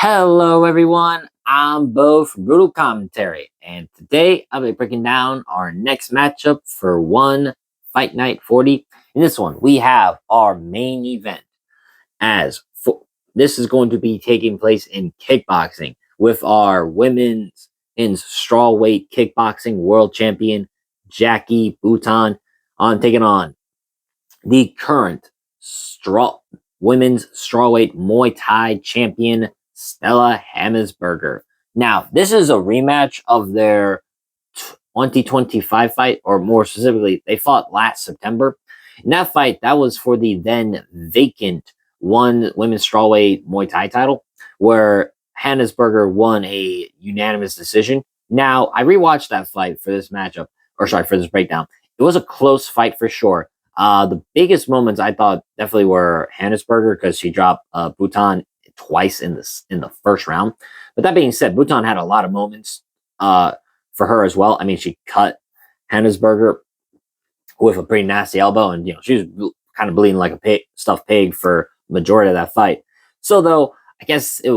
Hello, everyone. I'm Bo from Brutal Commentary, and today I'll be breaking down our next matchup for one Fight Night 40. In this one, we have our main event. This is going to be taking place in kickboxing with our women's in strawweight kickboxing world champion Jackie Buntan on taking on the current straw women's strawweight Muay Thai champion Stella Hemetsberger. Now, this is a rematch of their 2025 fight, or more specifically, they fought last September. In that fight, that was for the then vacant one women's strawweight Muay Thai title, where Hemetsberger won a unanimous decision. Now, I rewatched that fight for this matchup, or sorry, for this breakdown. It was a close fight for sure. The biggest moments I thought definitely were Hemetsberger because she dropped Buntan twice in the first round. But that being said, Buntan had a lot of moments for her as well. I mean, she cut Hemetsberger with a pretty nasty elbow, and she was kind of bleeding like a stuffed pig for majority of that fight. So though, I guess it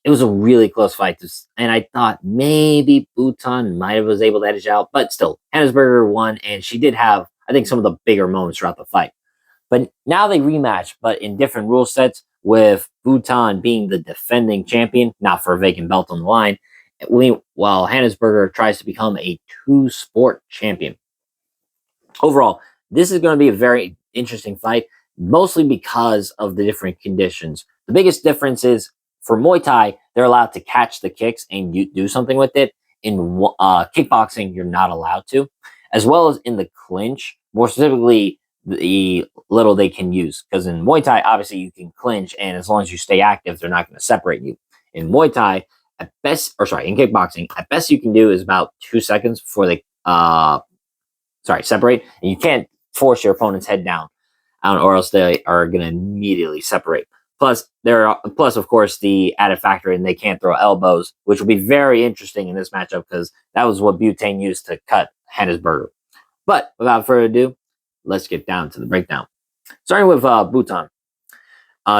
was a really close fight, and I thought maybe Buntan might have was able to edge out, but still, Hemetsberger won, and she did have, I think, some of the bigger moments throughout the fight. But now they rematch, but in different rule sets, with Buntan being the defending champion, not for a vacant belt on the line, while Hemetsberger tries to become a two-sport champion. Overall, this is going to be a very interesting fight, mostly because of the different conditions. The biggest difference is for Muay Thai, they're allowed to catch the kicks and you do something with it. In kickboxing, you're not allowed to, as well as in the clinch, more specifically, the little they can use. Because in Muay Thai, obviously, you can clinch, and as long as you stay active, they're not going to separate you. In Muay Thai, at best, or sorry, in kickboxing, at best you can do is about 2 seconds before they separate, and you can't force your opponent's head down, or else they are going to immediately separate. Plus, of course, the added factor, and they can't throw elbows, which will be very interesting in this matchup because that was what Butane used to cut Hemetsberger. But without further ado, let's get down to the breakdown. Starting with Buntan.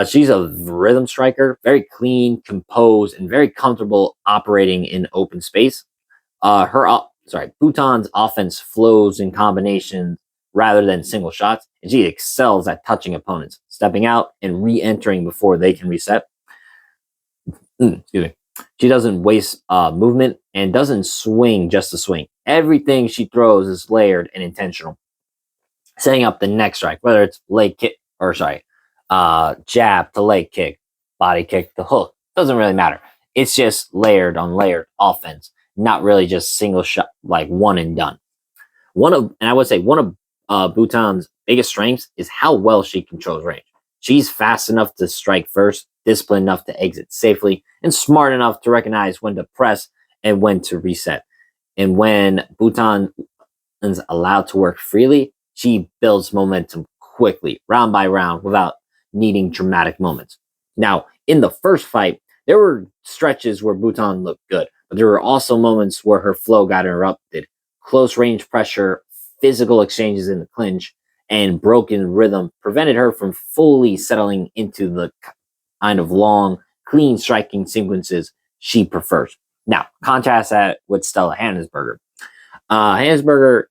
She's a rhythm striker, very clean, composed, and very comfortable operating in open space. Buntan's offense flows in combinations rather than single shots, and she excels at touching opponents, stepping out and re-entering before they can reset. Excuse me. She doesn't waste movement and doesn't swing just to swing. Everything she throws is layered and intentional, setting up the next strike, whether it's leg kick jab to leg kick, body kick to hook. Doesn't really matter. It's just layered on layered offense, not really just single shot, like one and done. One of Buntan's biggest strengths is how well she controls range. She's fast enough to strike first, disciplined enough to exit safely, and smart enough to recognize when to press and when to reset. And when Buntan is allowed to work freely, she builds momentum quickly, round by round, without needing dramatic moments. Now, in the first fight, there were stretches where Buntan looked good, but there were also moments where her flow got interrupted. Close range pressure, physical exchanges in the clinch, and broken rhythm prevented her from fully settling into the kind of long, clean striking sequences she prefers. Now, contrast that with Stella Hemetsberger. Hemetsberger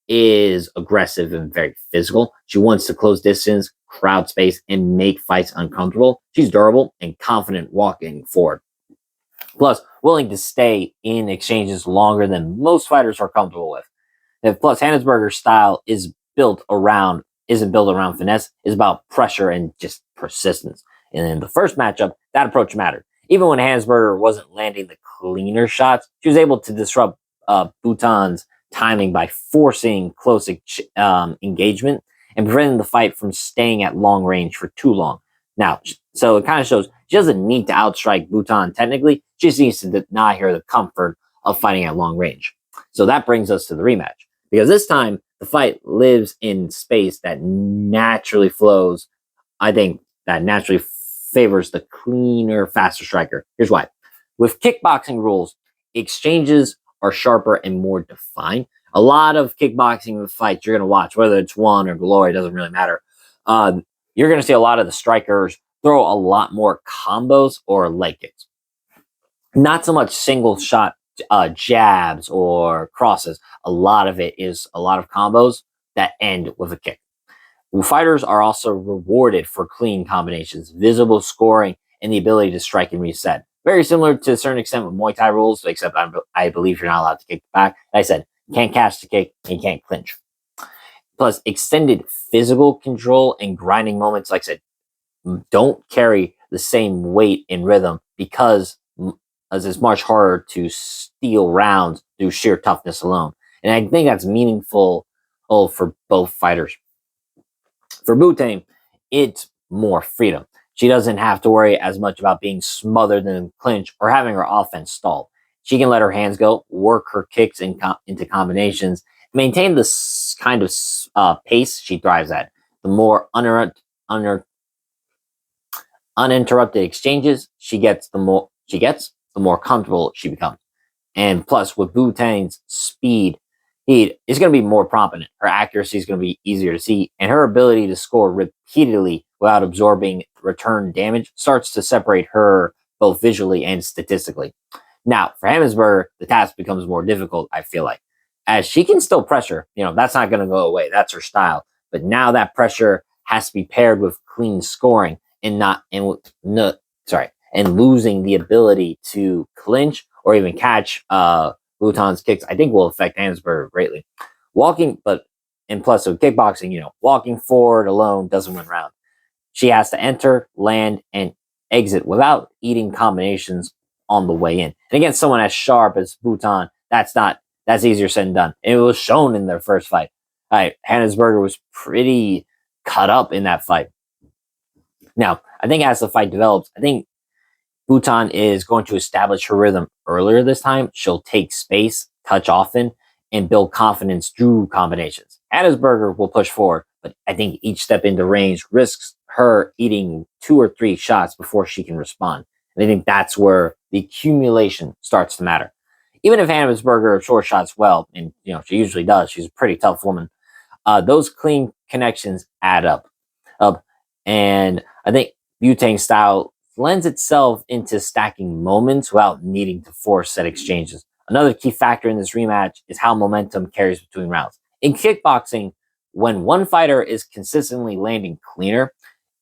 is aggressive and very physical. She wants to close distance, crowd space, and make fights uncomfortable. She's durable and confident walking forward. Plus, willing to stay in exchanges longer than most fighters are comfortable with. And plus, Hemetsberger's style isn't built around finesse. It's about pressure and just persistence. And in the first matchup, that approach mattered. Even when Hemetsberger wasn't landing the cleaner shots, she was able to disrupt Buntan's timing by forcing close engagement and preventing the fight from staying at long range for too long. Now, so it kind of shows she doesn't need to outstrike Buntan technically. She just needs to deny her the comfort of fighting at long range. So that brings us to the rematch. Because this time, the fight lives in space that naturally flows. I think that naturally favors the cleaner, faster striker. Here's why. With kickboxing rules, exchanges are sharper and more defined. A lot of kickboxing fights you're going to watch, whether it's one or Glory, doesn't really matter. You're going to see a lot of the strikers throw a lot more combos or leg kicks. Not so much single shot jabs or crosses. A lot of it is a lot of combos that end with a kick. Fighters are also rewarded for clean combinations, visible scoring, and the ability to strike and reset. Very similar to a certain extent with Muay Thai rules, except I believe you're not allowed to kick back. Like I said, you can't catch the kick and you can't clinch. Plus, extended physical control and grinding moments, like I said, don't carry the same weight and rhythm because as it's much harder to steal rounds through sheer toughness alone. And I think that's meaningful for both fighters. For Butane, it's more freedom. She doesn't have to worry as much about being smothered in the clinch or having her offense stalled. She can let her hands go, work her kicks into combinations, maintain this kind of pace she thrives at. The more uninterrupted exchanges the more comfortable she becomes. And plus, with Butane's speed, is going to be more prominent. Her accuracy is going to be easier to see, and her ability to score repeatedly without absorbing return damage starts to separate her both visually and statistically. Now, for Hemetsberger, the task becomes more difficult, I feel like. As she can still pressure, that's not going to go away. That's her style. But now that pressure has to be paired with clean scoring and not, and no, sorry, and losing the ability to clinch or even catch Butan's kicks, I think will affect Hemetsberger greatly. And plus with kickboxing, walking forward alone doesn't win round. She has to enter, land, and exit without eating combinations on the way in. And against someone as sharp as Buntan, that's easier said than done. And it was shown in their first fight. Hemetsberger was pretty cut up in that fight. Now, I think as the fight develops, I think Buntan is going to establish her rhythm earlier this time. She'll take space, touch often, and build confidence through combinations. Hemetsberger will push forward, but I think each step into range risks her eating 2 or 3 shots before she can respond. And I think that's where the accumulation starts to matter. Even if Hemetsberger short shots well, and she usually does, she's a pretty tough woman. Those clean connections add up. And I think Butane's style lends itself into stacking moments without needing to force set exchanges. Another key factor in this rematch is how momentum carries between rounds. In kickboxing, when one fighter is consistently landing cleaner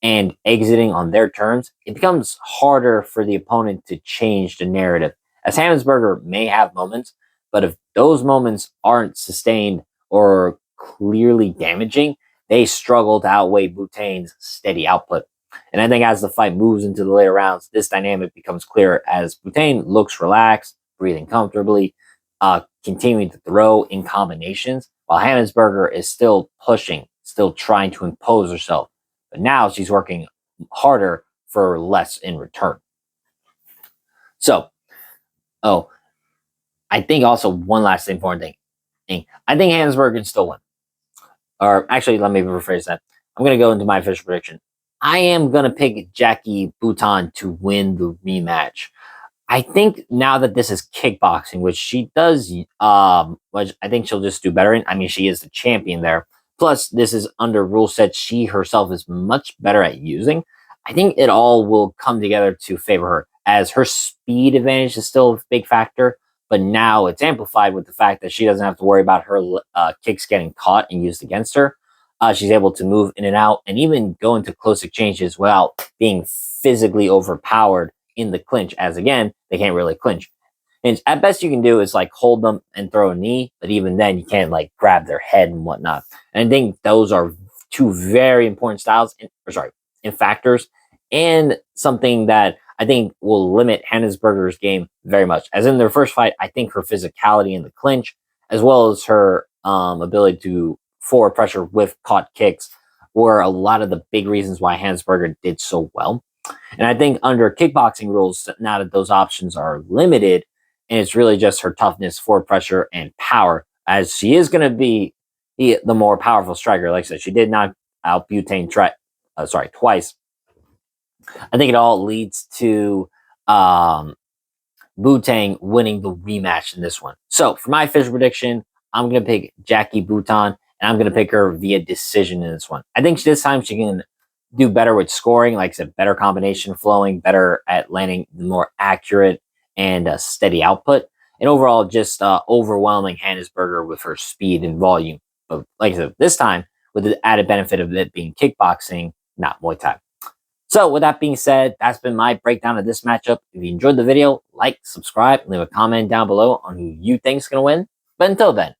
and exiting on their terms, it becomes harder for the opponent to change the narrative. As Hemetsberger may have moments, but if those moments aren't sustained or clearly damaging, they struggle to outweigh Butane's steady output. And I think as the fight moves into the later rounds, this dynamic becomes clearer as Buntan looks relaxed, breathing comfortably, continuing to throw in combinations, while Hemetsberger is still pushing, still trying to impose herself. But now she's working harder for less in return. So, I think also one last important thing. I think Hemetsberger can still win. Or actually, let me rephrase that. I'm going to go into my official prediction. I am going to pick Jackie Buntan to win the rematch. I think now that this is kickboxing, which she does, which I think she'll just do better in. I mean, she is the champion there. Plus, this is under rule set she herself is much better at using. I think it all will come together to favor her, as her speed advantage is still a big factor, but now it's amplified with the fact that she doesn't have to worry about her kicks getting caught and used against her. She's able to move in and out and even go into close exchanges without being physically overpowered in the clinch, as again, they can't really clinch. And at best you can do is like hold them and throw a knee, but even then you can't like grab their head and whatnot. And I think those are two very important styles, in factors, and something that I think will limit Hemetsberger's game very much. As in their first fight, I think her physicality in the clinch, as well as her ability to forward pressure with caught kicks, were a lot of the big reasons why Hemetsberger did so well. And I think under kickboxing rules, now that those options are limited, and it's really just her toughness, forward pressure, and power, as she is going to be the more powerful striker. Like I said, she did knock out Butane twice. I think it all leads to Butane winning the rematch in this one. So for my official prediction, I'm going to pick Jackie Buntan, and I'm going to pick her via decision in this one. I think this time she can do better with scoring, like I said, better combination flowing, better at landing the more accurate and steady output, and overall just overwhelming Hemetsberger with her speed and volume. But like I said, this time with the added benefit of it being kickboxing, not Muay Thai. So with that being said, that's been my breakdown of this matchup. If you enjoyed the video, like, subscribe, leave a comment down below on who you think is going to win. But until then,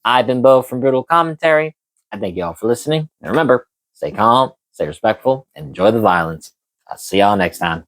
I've been Bo from Brutal Commentary. I thank you all for listening. And remember, stay calm, stay respectful, and enjoy the violence. I'll see y'all next time.